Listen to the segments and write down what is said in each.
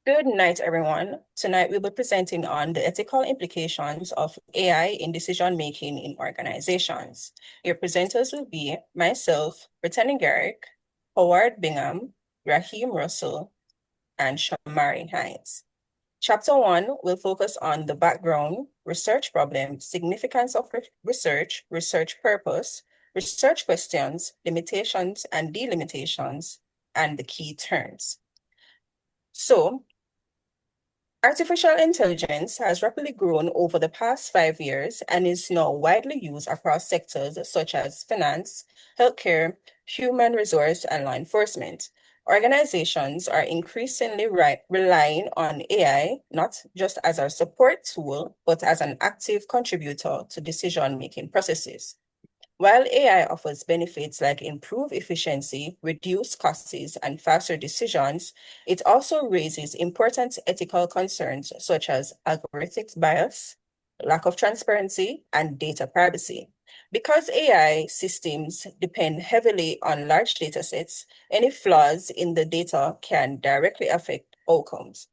Good night, everyone. Tonight we'll be presenting on the ethical implications of AI in decision-making in organizations. Your presenters will be myself, Brittany Garrick, Howard Bingham, Raheem Russell, and Shamari Haynes. Chapter 1 will focus on the background, research problem, significance of research, research purpose, research questions, limitations and delimitations, and the key terms. So, artificial intelligence has rapidly grown over the past 5 years and is now widely used across sectors such as finance, healthcare, human resource, and law enforcement. Organizations are increasingly relying on AI not just as a support tool, but as an active contributor to decision-making processes. While AI offers benefits like improved efficiency, reduced costs, and faster decisions, it also raises important ethical concerns such as algorithmic bias, lack of transparency, and data privacy. Because AI systems depend heavily on large data sets, any flaws in the data can directly affect outcomes.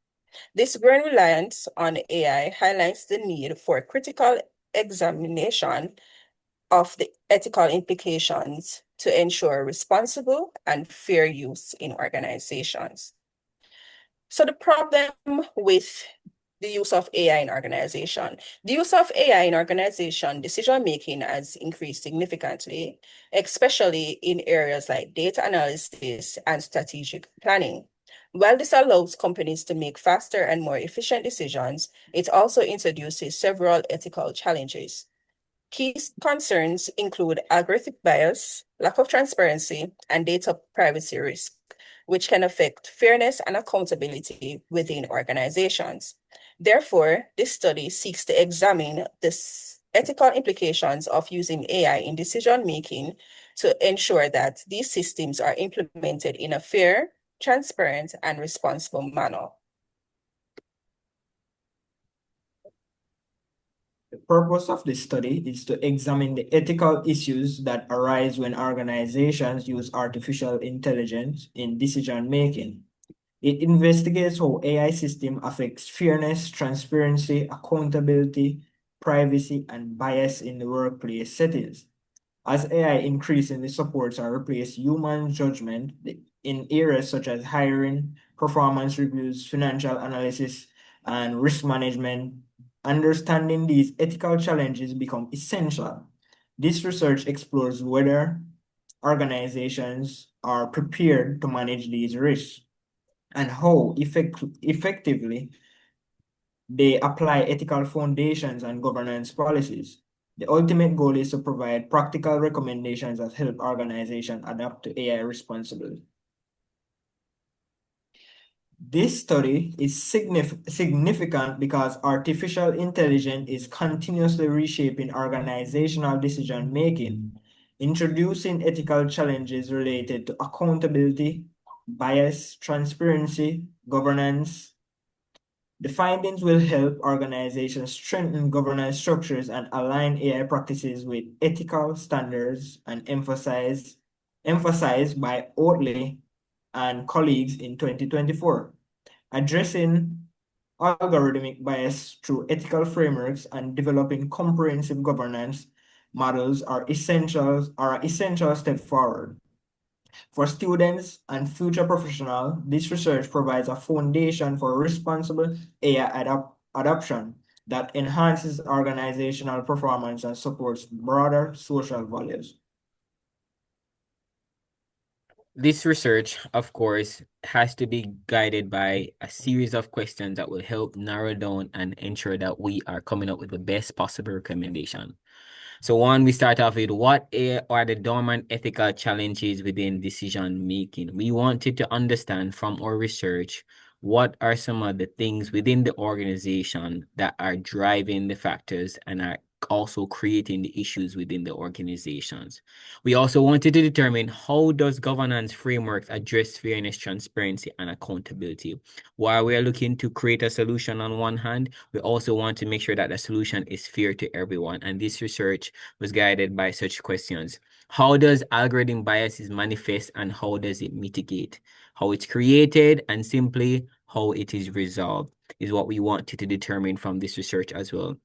This growing reliance on AI highlights the need for critical examination of the ethical implications to ensure responsible and fair use in organizations. So the problem with the use of AI in organization. The use of AI in organization decision-making has increased significantly, especially in areas like data analysis and strategic planning. While this allows companies to make faster and more efficient decisions, it also introduces several ethical challenges. Key concerns include algorithmic bias, lack of transparency, and data privacy risk, which can affect fairness and accountability within organizations. Therefore, this study seeks to examine the ethical implications of using AI in decision-making to ensure that these systems are implemented in a fair, transparent, and responsible manner. The purpose of this study is to examine the ethical issues that arise when organizations use artificial intelligence in decision making. It investigates how AI system affects fairness, transparency, accountability, privacy, and bias in the workplace settings. As AI increasingly supports or replaces human judgment in areas such as hiring, performance reviews, financial analysis, and risk management, understanding these ethical challenges become essential. This research explores whether organizations are prepared to manage these risks and how effectively they apply ethical foundations and governance policies. The ultimate goal is to provide practical recommendations that help organizations adapt to AI responsibly. This study is significant because artificial intelligence is continuously reshaping organizational decision making, introducing ethical challenges related to accountability, bias, transparency, governance. The findings will help organizations strengthen governance structures and align AI practices with ethical standards and emphasized by Oatley and colleagues in 2024. Addressing algorithmic bias through ethical frameworks and developing comprehensive governance models are an essential step forward. For students and future professionals, this research provides a foundation for responsible AI adoption that enhances organizational performance and supports broader social values. This research, of course, has to be guided by a series of questions that will help narrow down and ensure that we are coming up with the best possible recommendation. So one, we start off with what are the dormant ethical challenges within decision making? We wanted to understand from our research what are some of the things within the organization that are driving the factors and are also creating the issues within the organizations. We also wanted to determine how does governance frameworks address fairness, transparency, and accountability. While we're looking to create a solution on one hand, we also want to make sure that the solution is fair to everyone. And this research was guided by such questions. How does algorithm biases manifest and how does it mitigate? How it's created, and simply how it is resolved is what we wanted to determine from this research as well.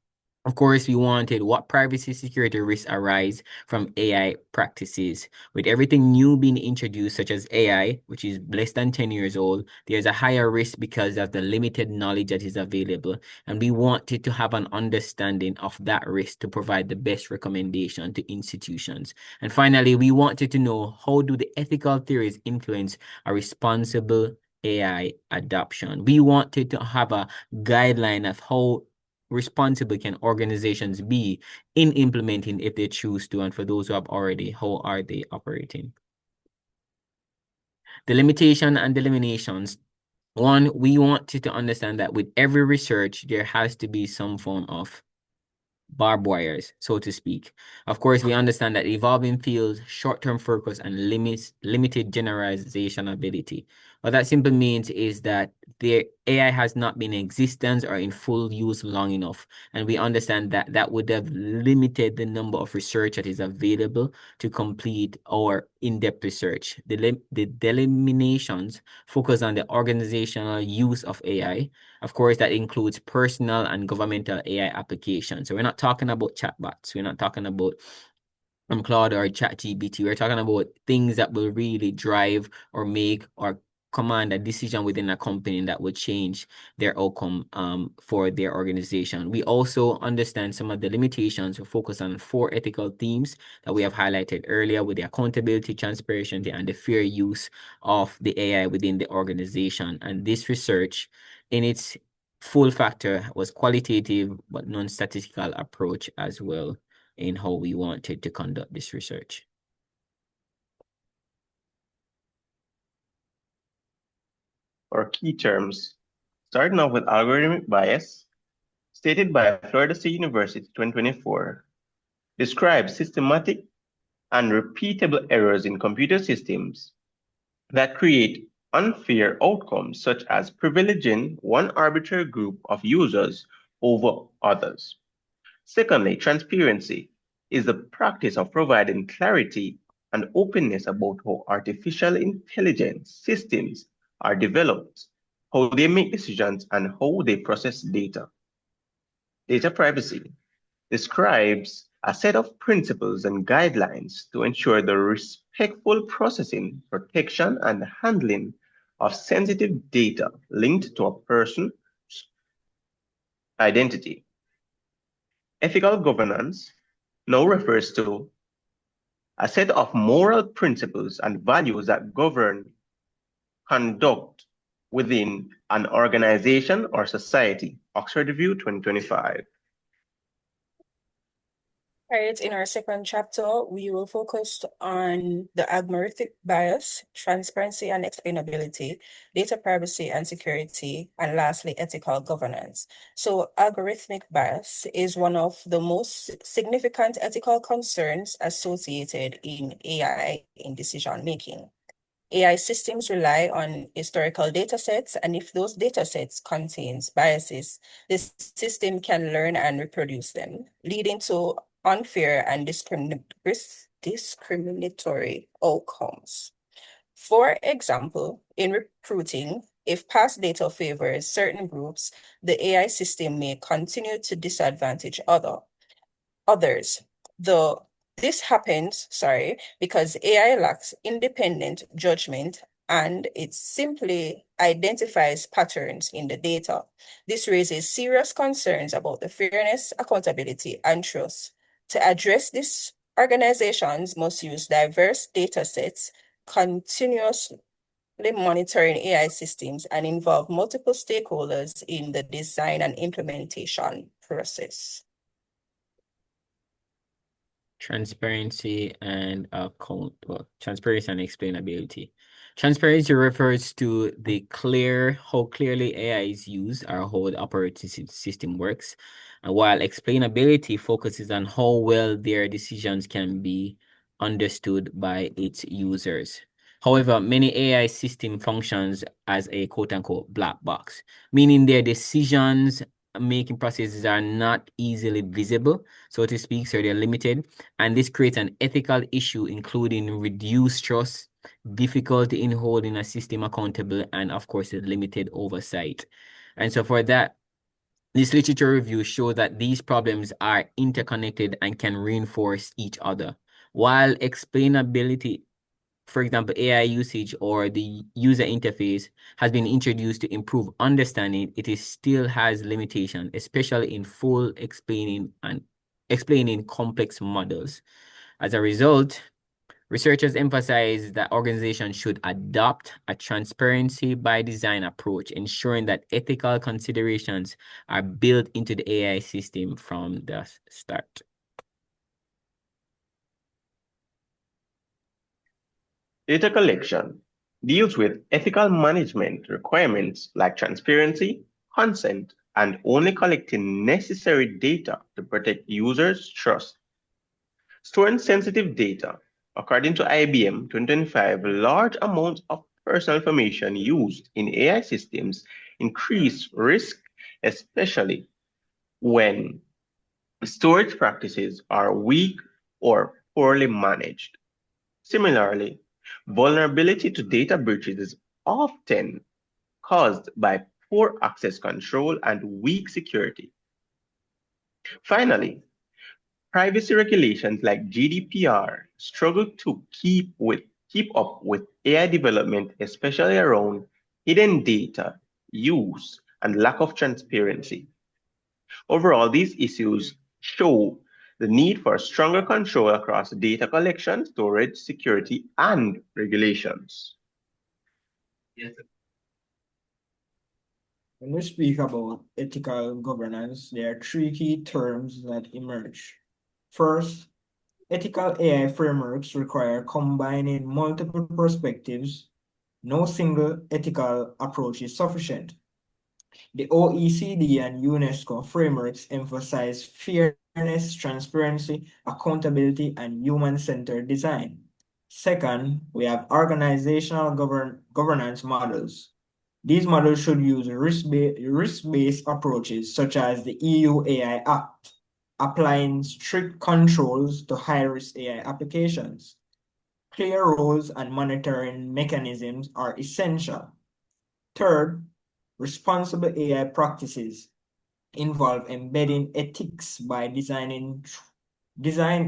Of course, we wanted what privacy security risks arise from AI practices. With everything new being introduced, such as AI, which is less than 10 years old, there's a higher risk because of the limited knowledge that is available. And we wanted to have an understanding of that risk to provide the best recommendation to institutions. And finally, we wanted to know, how do the ethical theories influence a responsible AI adoption? We wanted to have a guideline of how responsible can organizations be in implementing if they choose to, and for those who have already, how are they operating? The limitation and the limitations. One, we want you to understand that with every research, there has to be some form of barbed wires, so to speak. Of course, we understand that evolving fields, short-term focus, and limited generalization ability. What that simply means is that the AI has not been in existence or in full use long enough. And we understand that that would have limited the number of research that is available to complete our in-depth research. The delimitations focus on the organizational use of AI. Of course, that includes personal and governmental AI applications. So we're not talking about chatbots. We're not talking about Claude or ChatGPT. We're talking about things that will really drive or make or command a decision within a company that will change their outcome for their organization. We also understand some of the limitations. We focus on 4 ethical themes that we have highlighted earlier with the accountability, transparency, and the fair use of the AI within the organization. And this research in its full factor was qualitative but non-statistical approach as well in how we wanted to conduct this research. Our key terms, starting off with algorithmic bias, stated by Florida State University 2024, describes systematic and repeatable errors in computer systems that create unfair outcomes, such as privileging one arbitrary group of users over others. Secondly, transparency is the practice of providing clarity and openness about how artificial intelligence systems are developed, how they make decisions, and how they process data. Data privacy describes a set of principles and guidelines to ensure the respectful processing, protection, and handling of sensitive data linked to a person's identity. Ethical governance now refers to a set of moral principles and values that govern conduct within an organization or society. Oxford Review 2025. All right, in our second chapter, we will focus on the algorithmic bias, transparency and explainability, data privacy and security, and lastly, ethical governance. So algorithmic bias is one of the most significant ethical concerns associated in AI in decision making. AI systems rely on historical data sets, and if those data sets contains biases, the system can learn and reproduce them, leading to unfair and discriminatory outcomes. For example, in recruiting, if past data favors certain groups, the AI system may continue to disadvantage others. This happens, because AI lacks independent judgment and it simply identifies patterns in the data. This raises serious concerns about the fairness, accountability, and trust. To address this, organizations must use diverse data sets, continuously monitoring AI systems, and involve multiple stakeholders in the design and implementation process. Transparency and transparency and explainability. Transparency refers to how clearly AI is used or how the operating system works, while explainability focuses on how well their decisions can be understood by its users. However, many AI system functions as a quote-unquote black box, meaning their decisions making processes are not easily visible, so to speak, so they're limited. And this creates an ethical issue, including reduced trust difficulty in holding a system accountable, and of course, a limited oversight. And so for that, this literature review shows that these problems are interconnected and can reinforce each other. While explainability, for example, AI usage or the user interface has been introduced to improve understanding, it is still has limitation, especially in full explaining complex models. As a result, researchers emphasize that organizations should adopt a transparency by design approach, ensuring that ethical considerations are built into the AI system from the start. Data collection deals with ethical management requirements like transparency, consent, and only collecting necessary data to protect users' trust. Storing sensitive data. According to IBM 2025, large amounts of personal information used in AI systems increase risk, especially when storage practices are weak or poorly managed. Similarly, vulnerability to data breaches is often caused by poor access control and weak security. Finally, privacy regulations like GDPR struggle to keep up with AI development, especially around hidden data use and lack of transparency. Overall, these issues show the need for stronger control across data collection, storage, security, and regulations. When we speak about ethical governance, there are three key terms that emerge. First, ethical AI frameworks require combining multiple perspectives. No single ethical approach is sufficient. The OECD and UNESCO frameworks emphasize fairness, transparency, accountability, and human-centered design. Second, we have organizational governance models. These models should use risk-based approaches such as the EU AI Act, applying strict controls to high-risk AI applications. Clear rules and monitoring mechanisms are essential. Third, responsible AI practices involve embedding ethics by designing throughout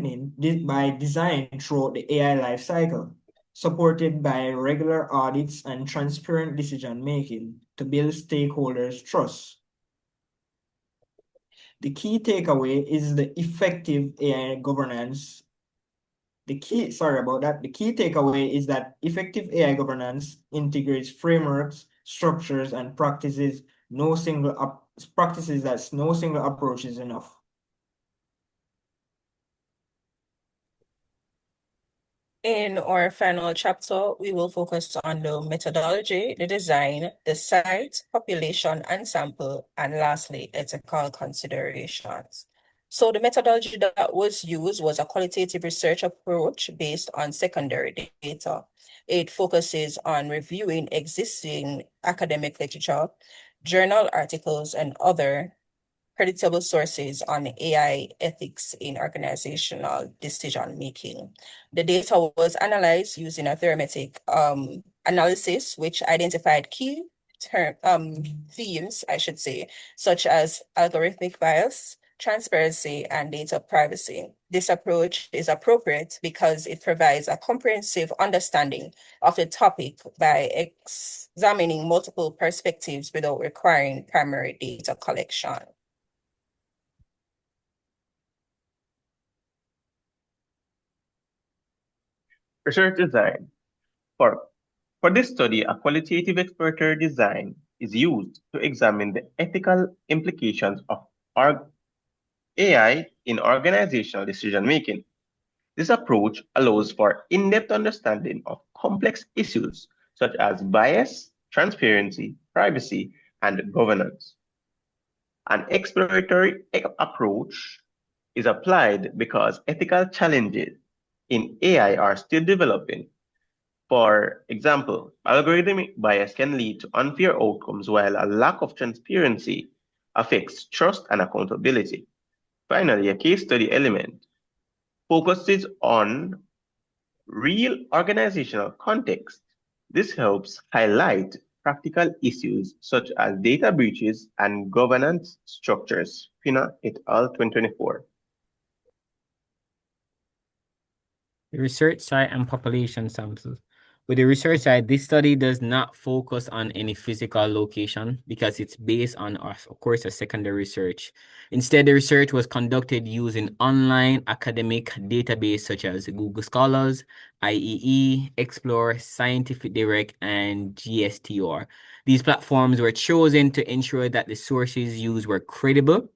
the AI lifecycle, supported by regular audits and transparent decision-making to build stakeholders' trust. The key takeaway is the effective AI governance. The key takeaway is that effective AI governance integrates frameworks, structures, and practices. No single approach is enough. In our final chapter, we will focus on the methodology, the design, the site, population, and sample, and lastly, ethical considerations. So the methodology that was used was a qualitative research approach based on secondary data. It focuses on reviewing existing academic literature, journal articles, and other creditable sources on AI ethics in organizational decision making. The data was analyzed using a theoretic analysis, which identified key themes, I should say, such as algorithmic bias, transparency, and data privacy. This approach is appropriate because it provides a comprehensive understanding of the topic by examining multiple perspectives without requiring primary data collection. Research design. For, for this study, a qualitative exploratory design is used to examine the ethical implications of AI in organizational decision making. This approach allows for in-depth understanding of complex issues such as bias, transparency, privacy, and governance. An exploratory approach is applied because ethical challenges in AI are still developing. For example, algorithmic bias can lead to unfair outcomes while a lack of transparency affects trust and accountability. Finally, a case study element focuses on real organizational context. This helps highlight practical issues such as data breaches and governance structures. Fina et al. 2024. The research site and population samples. With the research side, this study does not focus on any physical location because it's based on, of course, a secondary research. Instead, the research was conducted using online academic database such as Google Scholars, IEE, Explore, Scientific Direct, and GSTR. These platforms were chosen to ensure that the sources used were credible.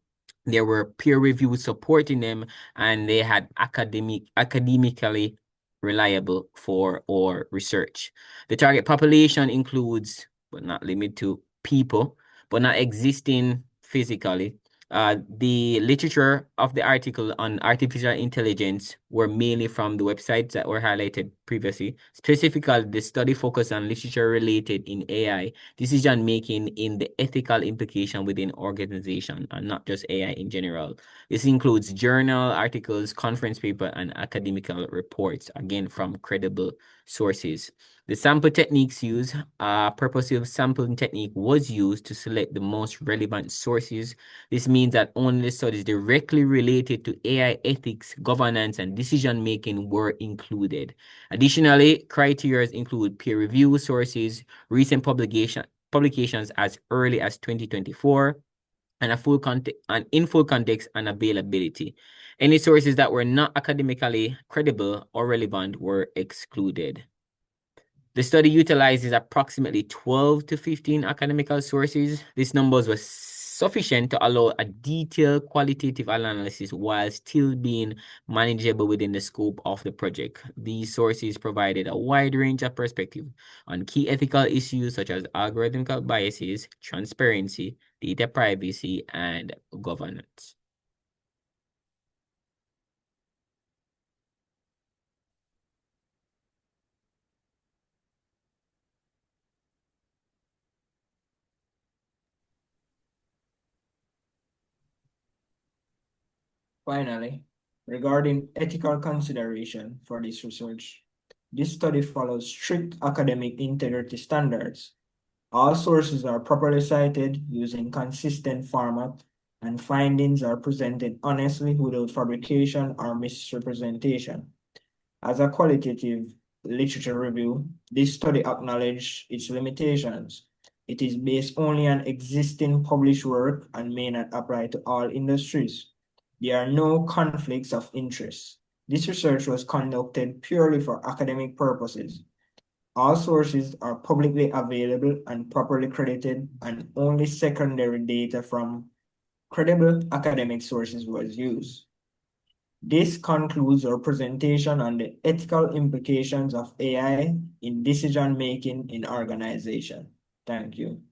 There were peer reviews supporting them, and they had academically reliable for or research. The target population includes, but not limited to, people, but not existing physically. The literature of the article on artificial intelligence were mainly from the websites that were highlighted previously. Specifically, the study focused on literature related in AI decision making in the ethical implication within organization and not just AI in general. This includes journal articles, conference paper, and academical reports, again from credible sources. The sample techniques used, a purposive sampling technique was used to select the most relevant sources. This means that only the studies directly related to AI ethics, governance, and decision making were included. Additionally, criteria include peer review sources, recent publications as early as 2024, and in full context and availability. Any sources that were not academically credible or relevant were excluded. The study utilizes approximately 12 to 15 academical sources. These numbers were sufficient to allow a detailed qualitative analysis while still being manageable within the scope of the project. These sources provided a wide range of perspectives on key ethical issues such as algorithmic biases, transparency, data privacy, and governance. Finally, regarding ethical consideration for this research, this study follows strict academic integrity standards. All sources are properly cited using consistent format, and findings are presented honestly without fabrication or misrepresentation. As a qualitative literature review, this study acknowledged its limitations. It is based only on existing published work and may not apply to all industries. There are no conflicts of interest. This research was conducted purely for academic purposes. All sources are publicly available and properly credited, and only secondary data from credible academic sources was used. This concludes our presentation on the ethical implications of AI in decision-making in organization. Thank you.